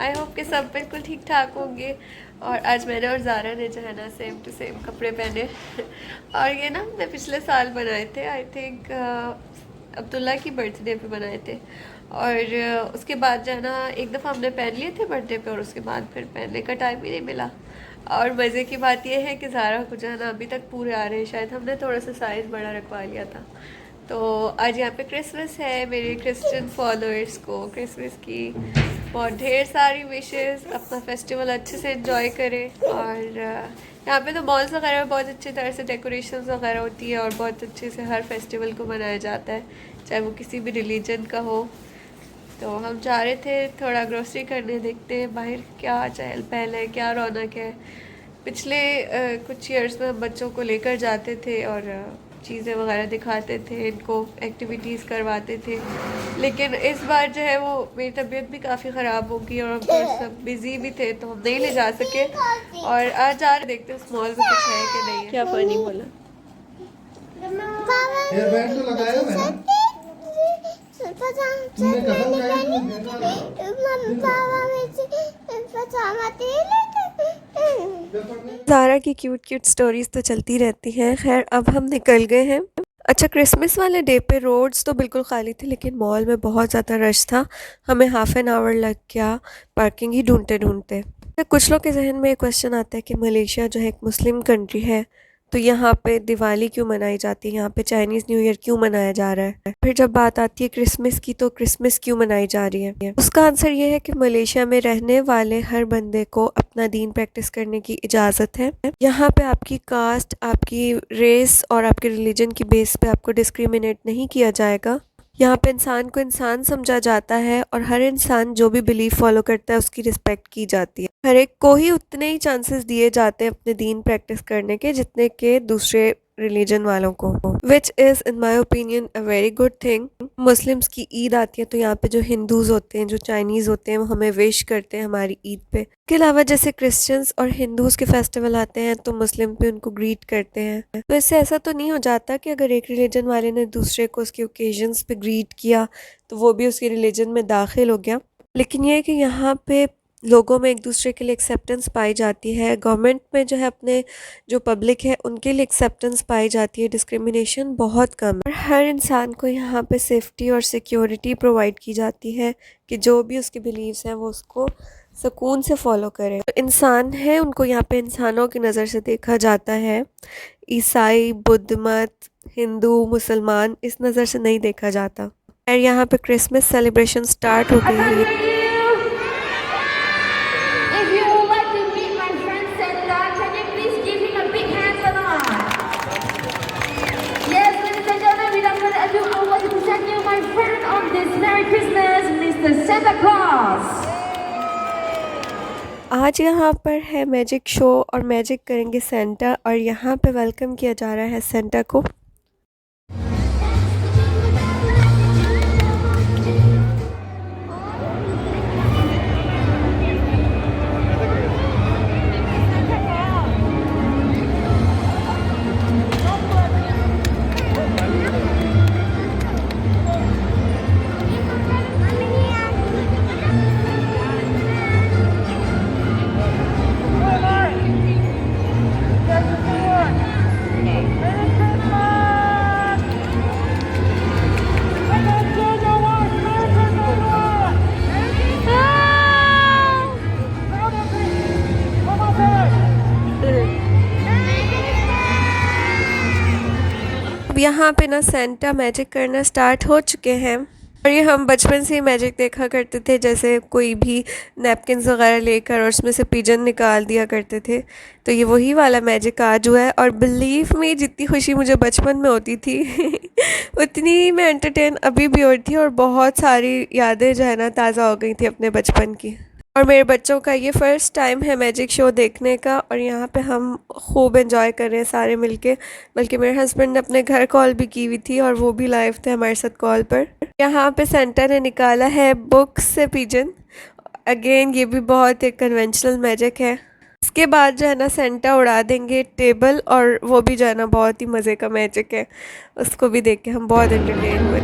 I hope कि सब बिल्कुल ठीक ठाक होंगे। और आज मैंने और ज़ारा ने जो है ना सेम टू सेम कपड़े पहने और ये ना हमने पिछले साल बनाए थे, आई थिंक अब्दुल्ला की बर्थडे पे बनाए थे। और उसके बाद जो है ना एक दफ़ा हमने पहन लिए थे बर्थडे पे और उसके बाद फिर पहनने का टाइम ही नहीं मिला। और मज़े की बात यह है कि ज़ारा को जो है ना अभी तक पूरे आ रहे हैं, शायद हमने थोड़ा सा साइज़ बड़ा रखवा लिया था। तो आज यहाँ पे क्रिसमस है, मेरे क्रिश्चियन फॉलोअर्स को क्रिसमस की बहुत ढेर सारी विशेस, अपना फेस्टिवल अच्छे से एंजॉय करें। और यहाँ पे तो मॉल्स वगैरह बहुत अच्छी तरह से डेकोरेशंस वगैरह होती है और बहुत अच्छे से हर फेस्टिवल को मनाया जाता है, चाहे वो किसी भी रिलीजन का हो। तो हम चाह रहे थे थोड़ा ग्रोसरी करने, देखते हैं बाहर क्या चहल पहल है, क्या रौनक है। पिछले कुछ ईयर्स में हम बच्चों को लेकर जाते थे और चीज़ें वगैरह दिखाते थे, इनको एक्टिविटीज़ करवाते थे। लेकिन इस बार जो है वो मेरी तबीयत भी काफ़ी ख़राब हो गई और हम सब बिज़ी भी थे तो हम नहीं ले जा सके। और आज आ रहे देखते हैं उस मॉल में कुछ है कि नहीं है। क्या फ़नी बोला? हेयर बैंड तो लगाया हुआ है ना? तुमने कसम खाई ज़ारा की क्यूट क्यूट स्टोरीज तो चलती रहती हैं। खैर अब हम निकल गए हैं। अच्छा, क्रिसमस वाले डे पे रोड्स तो बिल्कुल खाली थे लेकिन मॉल में बहुत ज़्यादा रश था। हमें हाफ एन आवर लग गया पार्किंग ही ढूंढते ढूंढते। कुछ लोग के जहन में एक क्वेश्चन आता है कि मलेशिया जो है एक मुस्लिम कंट्री है तो यहाँ पे दिवाली क्यों मनाई जाती है, यहाँ पे चाइनीज़ न्यू ईयर क्यों मनाया जा रहा है। फिर जब बात आती है क्रिसमस की तो क्रिसमस क्यों मनाई जा रही है, उसका आंसर ये है कि मलेशिया में रहने वाले हर बंदे को अपना दीन प्रैक्टिस करने की इजाज़त है। यहाँ पे आपकी कास्ट, आपकी रेस और आपके रिलीजन की बेस पे आपको डिस्क्रिमिनेट नहीं किया जाएगा। यहाँ पे इंसान को इंसान समझा जाता है और हर इंसान जो भी बिलीफ फॉलो करता है उसकी रिस्पेक्ट की जाती है। हर एक को ही उतने ही चांसेस दिए जाते हैं अपने दीन प्रैक्टिस करने के जितने के दूसरे रिलीजन वालों को, which is in my opinion a very good thing. Muslims की ईद आती है तो यहाँ पे जो हिंदूज होते हैं, जो चाइनीज़ होते हैं, वो हमें विश करते हैं हमारी ईद पे। इसके अलावा जैसे क्रिश्चियंस और हिंदूज के फेस्टिवल आते हैं तो मुस्लिम भी उनको ग्रीट करते हैं। तो इससे ऐसा तो नहीं हो जाता कि अगर एक रिलीजन वाले ने दूसरे को उसके ओकेजन्स पे ग्रीट किया तो वो भी उसके रिलीजन में दाखिल हो गया। लेकिन ये है कि यहाँ पे लोगों में एक दूसरे के लिए एक्सेप्टेंस पाई जाती है। गवर्नमेंट में जो है अपने जो पब्लिक है उनके लिए एक्सेप्टेंस पाई जाती है। डिस्क्रिमिनेशन बहुत कम है। हर इंसान को यहाँ पे सेफ्टी और सिक्योरिटी प्रोवाइड की जाती है कि जो भी उसके बिलीव्स हैं वो उसको सुकून से फॉलो करे। तो इंसान है उनको यहाँ पे इंसानों की नज़र से देखा जाता है। ईसाई, बुद्ध मत, हिंदू, मुसलमान इस नज़र से नहीं देखा जाता। और यहाँ पे क्रिसमस सेलिब्रेशन स्टार्ट हो गई है। आज यहाँ पर है मैजिक शो और मैजिक करेंगे सेंटा और यहाँ पे वेलकम किया जा रहा है सेंटा को। अब यहाँ पे ना सेंटा मैजिक करना स्टार्ट हो चुके हैं और ये हम बचपन से ही मैजिक देखा करते थे, जैसे कोई भी नैपकिन्स वगैरह लेकर और उसमें से पिजन निकाल दिया करते थे। तो ये वही वाला मैजिक आज हुआ है और बिलीव में जितनी खुशी मुझे बचपन में होती थी उतनी ही मैं एंटरटेन अभी भी हो रही थी और बहुत सारी यादें जो है ना ताज़ा हो गई थी अपने बचपन की। और मेरे बच्चों का ये फ़र्स्ट टाइम है मैजिक शो देखने का और यहाँ पे हम खूब एंजॉय कर रहे हैं सारे मिलके। बल्कि मेरे हस्बैंड ने अपने घर कॉल भी की हुई थी और वो भी लाइव थे हमारे साथ कॉल पर। यहाँ पे सेंटा ने निकाला है बुक्स से पिजन। अगेन ये भी बहुत एक कन्वेंशनल मैजिक है। इसके बाद जो है ना सेंटा उड़ा देंगे टेबल और वो भी जो है ना बहुत ही मज़े का मैजिक है। उसको भी देख के हम बहुत एंटरटेन हुए।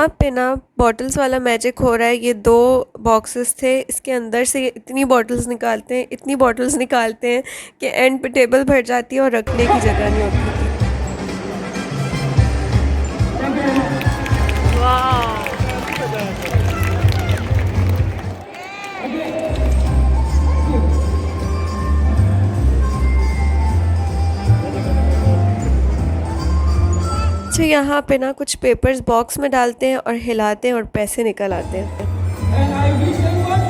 यहाँ पे ना बॉटल्स वाला मैजिक हो रहा है। ये 2 बॉक्सेस थे, इसके अंदर से इतनी बॉटल्स निकालते हैं कि एंड पे टेबल भर जाती है और रखने की जगह नहीं होती थी। अच्छा, यहाँ पे ना कुछ पेपर्स बॉक्स में डालते हैं और हिलाते हैं और पैसे निकल आते हैं। And I wish everyone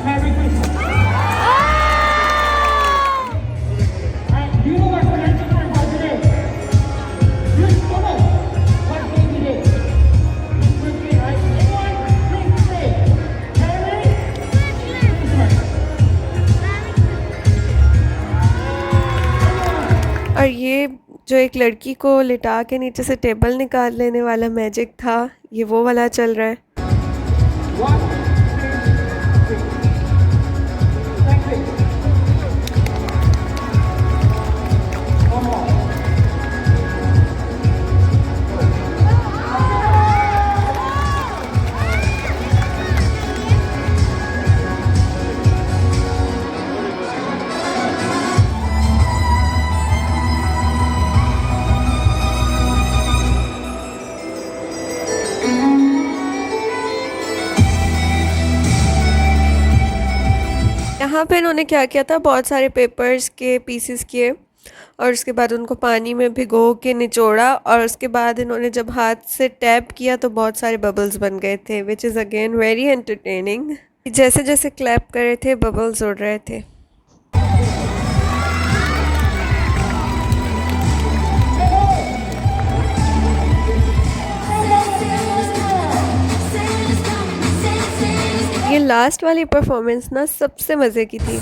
Merry Christmas. And do you know what financial for today? This woman, what day today? This birthday, right? Everyone, please say Merry Christmas. और ये जो एक लड़की को लिटा के नीचे से टेबल निकाल लेने वाला मैजिक था, ये वो वाला चल रहा है। One, two, three. Thank you. One more. यहाँ पे इन्होंने क्या किया था, बहुत सारे पेपर्स के पीसेस किए और उसके बाद उनको पानी में भिगो के निचोड़ा और उसके बाद इन्होंने जब हाथ से टैप किया तो बहुत सारे बबल्स बन गए थे, which is again very entertaining. जैसे जैसे क्लैप कर रहे थे बबल्स उड़ रहे थे। ये लास्ट वाली परफॉर्मेंस ना सबसे मज़े की थी।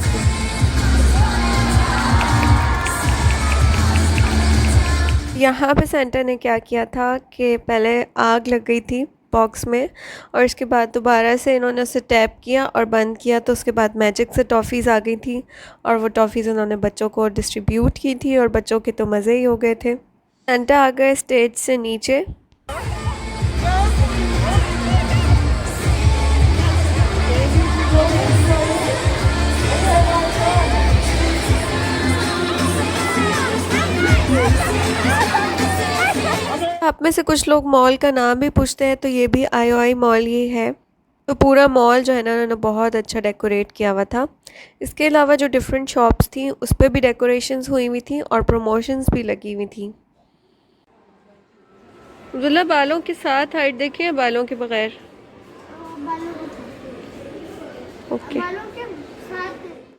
यहाँ पे सेंटा ने क्या किया था कि पहले आग लग गई थी बॉक्स में और इसके बाद दोबारा से इन्होंने उसे टैप किया और बंद किया, तो उसके बाद मैजिक से टॉफ़ीज़ आ गई थी और वो टॉफ़ीज़ इन्होंने बच्चों को डिस्ट्रीब्यूट की थी और बच्चों के तो मज़े ही हो गए थे। सेंटा आ गए स्टेज से नीचे। आप में से कुछ लोग मॉल का नाम भी पूछते हैं, तो ये भी IOI मॉल ही है। तो पूरा मॉल जो है ना उन्होंने बहुत अच्छा डेकोरेट किया हुआ था। इसके अलावा जो डिफरेंट शॉप्स थी उस पर भी डेकोरेशंस हुई हुई थी और प्रमोशंस भी लगी हुई थी। अब्दुल्ला बालों के साथ हाइट देखिए, बालों के बगैर। ओके।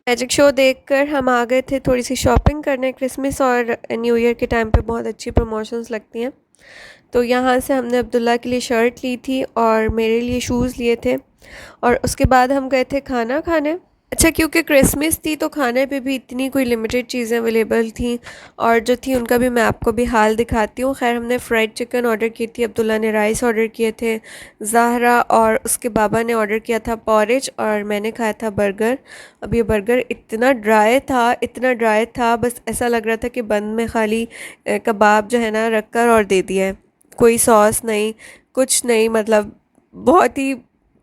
मैजिक शो देखकर हम आ गए थे थोड़ी सी शॉपिंग करने। क्रिसमस और न्यू ईयर के टाइम पे बहुत अच्छी प्रमोशंस लगती हैं। तो यहाँ से हमने अब्दुल्ला के लिए शर्ट ली थी और मेरे लिए शूज़ लिए थे और उसके बाद हम गए थे खाना खाने। अच्छा, क्योंकि क्रिसमस थी तो खाने पे भी इतनी कोई लिमिटेड चीज़ें अवेलेबल थी और जो थी उनका भी मैं आपको भी हाल दिखाती हूँ। खैर, हमने फ्राइड चिकन ऑर्डर की थी, अब्दुल्ला ने राइस ऑर्डर किए थे, ज़ाहरा और उसके बाबा ने ऑर्डर किया था पॉरेज और मैंने खाया था बर्गर। अब ये बर्गर इतना ड्राई था, बस ऐसा लग रहा था कि बंद में खाली कबाब जो है ना रख कर और दे दिया है, कोई सॉस नहीं, कुछ नहीं, मतलब बहुत ही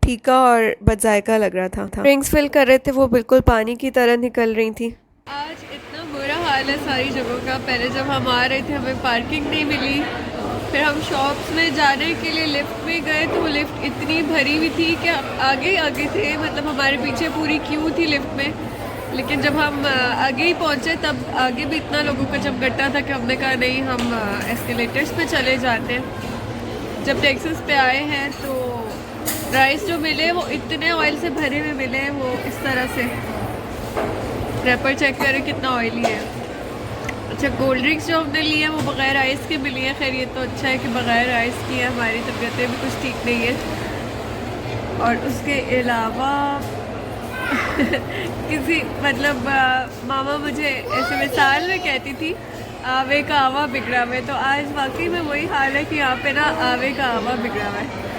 फीका और बदजायका लग रहा था। ड्रिंक्स फिल कर रहे थे, वो बिल्कुल पानी की तरह निकल रही थी। आज इतना बुरा हाल है सारी जगहों का। पहले जब हम आ रहे थे हमें पार्किंग नहीं मिली, फिर हम शॉप्स में जाने के लिए लिफ्ट में गए तो लिफ्ट इतनी भरी हुई थी कि आगे थे, मतलब हमारे पीछे पूरी क्यू थी लिफ्ट में। लेकिन जब हम आगे ही पहुँचे तब आगे भी इतना लोगों का जमघटा था कि हमने कहा नहीं, हम एस्केलेटर्स पे चले जाते हैं। जब टेक्सास पे आए हैं तो राइस जो मिले वो इतने ऑयल से भरे हुए मिले, वो इस तरह से। रैपर चेक करें कितना ऑयली है। अच्छा, कोल्ड ड्रिंक्स जो हमने लिए हैं वो बग़ैर आइस के मिली है। खैर, ये तो अच्छा है कि बग़ैर आइस की है, हमारी तबीयतें भी कुछ ठीक नहीं है। और उसके अलावा किसी मतलब मामा मुझे ऐसे मिसाल में कहती थी आवे का आवा बिगड़ा हुआ है, तो आज वाकई में वही हाल है कि यहाँ पे ना आवे का आवा बिगड़ा हुआ है।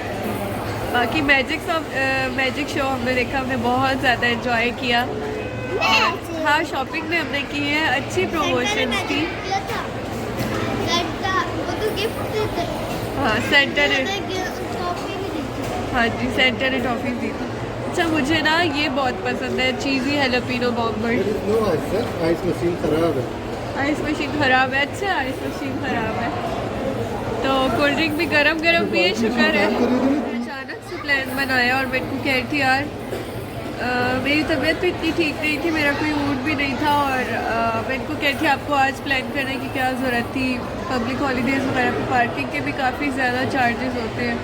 बाकी मैजिक शो हमने देखा, हमने बहुत ज़्यादा एंजॉय किया। हाँ, शॉपिंग में हमने की है, अच्छी प्रमोशन थी। हाँ, सेंटर हाँ जी, सेंटर ने टॉफ़ी दी थी। अच्छा मुझे ना ये बहुत पसंद है, चीज़ी हैलोपिनो bomber. There is no ice, sir. Ice machine खराब है। आइस मशीन ख़राब है। अच्छा आइस मशीन ख़राब है तो कोल्ड ड्रिंक भी गरम गरम पिए, शुक्र है। अचानक से प्लान बनाया और मेरे को कह रही थी यार मेरी तबीयत तो इतनी ठीक नहीं थी, मेरा कोई मूड भी नहीं था और मेरे को कह रही थी आपको आज प्लान करने की क्या ज़रूरत थी। पब्लिक हॉलीडेज़ वगैरह पे पार्किंग के भी काफ़ी ज़्यादा चार्जेस होते हैं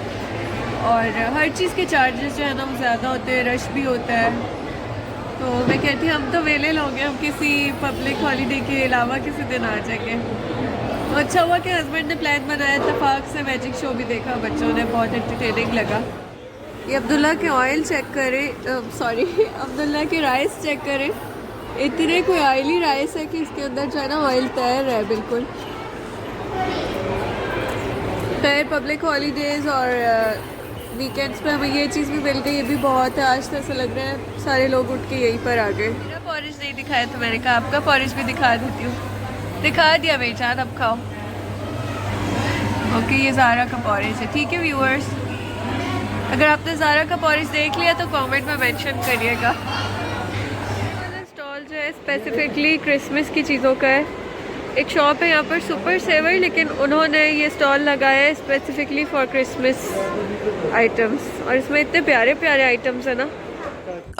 और हर चीज़ के चार्जेस जो है ना वो ज़्यादा होते हैं, रश भी होता है। तो मैं कहती हम तो वेले लोग हैं, हम किसी पब्लिक हॉलीडे के अलावा किसी दिन आ जाएंगे। तो अच्छा हुआ कि हस्बैंड ने प्लान बनाया, इत्तेफाक से मैजिक शो भी देखा बच्चों ने, बहुत एंटरटेनिंग लगा। ये अब्दुल्ला के ऑयल चेक करें, सॉरी अब्दुल्ला के राइस चेक करें, इतने कोई ऑयली राइस है कि इसके अंदर जो है ना ऑयल तैर रहा है बिल्कुल। खैर पब्लिक हॉलीडेज़ और वीकेंड्स पे हमें ये चीज़ भी मिल गई, ये भी बहुत है। आज तो ऐसा लग रहा है सारे लोग उठ के यहीं पर आ गए। मेरा पॉरेज नहीं दिखाया तो मैंने कहा आपका पॉरेज भी दिखा देती हूँ। दिखा दिया मेरी जान, अब खाओ। ओके ये ज़ारा का पॉरेज है, ठीक है व्यूअर्स। अगर आपने ज़ारा का पॉरेज देख लिया तो कमेंट में मेंशन करिएगा। स्टॉल जो है स्पेसिफिकली क्रिसमस की चीज़ों का है। एक शॉप है यहाँ पर सुपर सेवर, लेकिन उन्होंने ये स्टॉल लगाया है स्पेसिफिकली फॉर क्रिसमस आइटम्स और इसमें इतने प्यारे प्यारे आइटम्स है ना।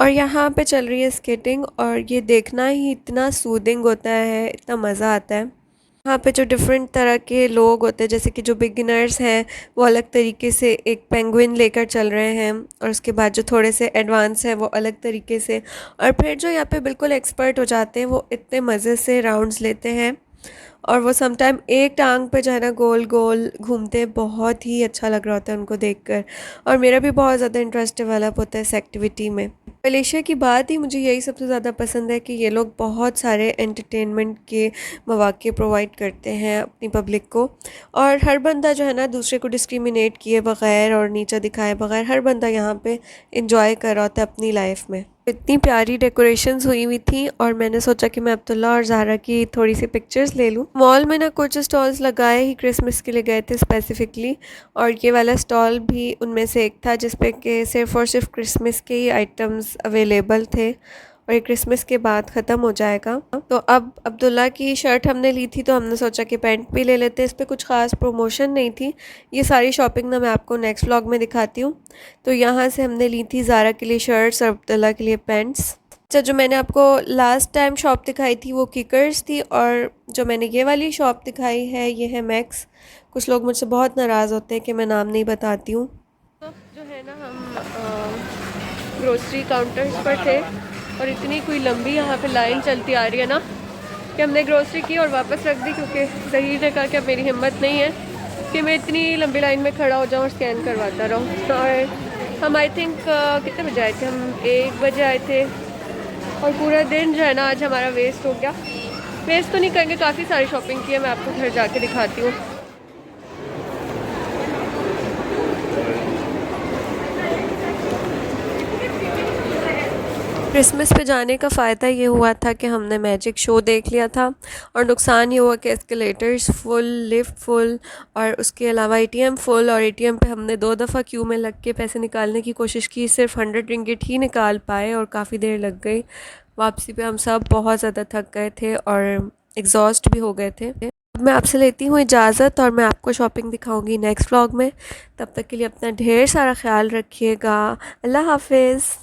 और यहाँ पे चल रही है स्केटिंग और ये देखना ही इतना सूदिंग होता है, इतना मज़ा आता है। यहाँ पे जो डिफरेंट तरह के लोग होते हैं, जैसे कि जो बिगिनर्स हैं वो अलग तरीके से एक पेंगुइन लेकर चल रहे हैं और उसके बाद जो थोड़े से एडवांस हैं वो अलग तरीके से, और फिर जो यहाँ पे बिल्कुल एक्सपर्ट हो जाते हैं वो इतने मज़े से राउंड्स लेते हैं और वो समटाइम एक टांग पे जो है ना गोल गोल घूमते हैं। बहुत ही अच्छा लग रहा होता है उनको देखकर और मेरा भी बहुत ज़्यादा इंटरेस्ट डेवलप होता है इस एक्टिविटी में। मलेशिया की बात ही मुझे यही सबसे ज़्यादा पसंद है कि ये लोग बहुत सारे एंटरटेनमेंट के मौके प्रोवाइड करते हैं अपनी पब्लिक को और हर बंदा जो है ना दूसरे को डिस्क्रिमिनेट किए बग़ैर और नीचा दिखाए बग़ैर हर बंदा यहाँ पे इंजॉय कर रहा होता है अपनी लाइफ में। इतनी प्यारी डेकोरेशंस हुई हुई थी और मैंने सोचा कि मैं अब्दुल्ला और ज़ारा की थोड़ी सी पिक्चर्स ले लूँ। मॉल में ना कुछ स्टॉल्स लगाए ही क्रिसमस के लिए गए थे स्पेसिफिकली और ये वाला स्टॉल भी उनमें से एक था जिसपे कि सिर्फ़ और सिर्फ क्रिसमस के ही आइटम्स अवेलेबल थे और ये क्रिसमस के बाद ख़त्म हो जाएगा। तो अब अब्दुल्ला की शर्ट हमने ली थी तो हमने सोचा कि पैंट भी ले लेते, इस पर कुछ ख़ास प्रमोशन नहीं थी। ये सारी शॉपिंग ना मैं आपको नेक्स्ट व्लॉग में दिखाती हूँ। तो यहाँ से हमने ली थी ज़ारा के लिए शर्ट्स और अब्दुल्ला के लिए पैंट्स। अच्छा जो मैंने आपको लास्ट टाइम शॉप दिखाई थी वो किकर्स थी और जो मैंने ये वाली शॉप दिखाई है ये है मैक्स। कुछ लोग मुझसे बहुत नाराज़ होते हैं कि मैं नाम नहीं बताती हूँ। तो जो है ना हम ग्रोसरी काउंटर्स पर थे और इतनी कोई लंबी यहाँ पे लाइन चलती आ रही है ना कि हमने ग्रोसरी की और वापस रख दी क्योंकि ज़हीर ने कहा कि अब मेरी हिम्मत नहीं है कि मैं इतनी लंबी लाइन में खड़ा हो जाऊँ और स्कैन करवाता रहूँ। और हम आई थिंक कितने बजे आए थे, हम 1 बजे आए थे और पूरा दिन जो है ना आज हमारा वेस्ट हो गया। वेस्ट तो नहीं करेंगे, काफ़ी सारी शॉपिंग की है, मैं आपको घर जाके दिखाती हूँ। क्रिसमस पे जाने का फ़ायदा ये हुआ था कि हमने मैजिक शो देख लिया था और नुकसान ये हुआ कि एस्केलेटर्स फुल, लिफ्ट फुल और उसके अलावा एटीएम फुल और एटीएम पे हमने 2 दफ़ा क्यू में लग के पैसे निकालने की कोशिश की, सिर्फ 100 रिंगिट ही निकाल पाए और काफ़ी देर लग गई। वापसी पे हम सब बहुत ज़्यादा थक गए थे और एग्जॉस्ट भी हो गए थे। अब मैं आपसे लेती हूँ इजाज़त और मैं आपको शॉपिंग दिखाऊँगी नेक्स्ट व्लॉग में। तब तक के लिए अपना ढेर सारा ख्याल रखिएगा। अल्लाह हाफिज़।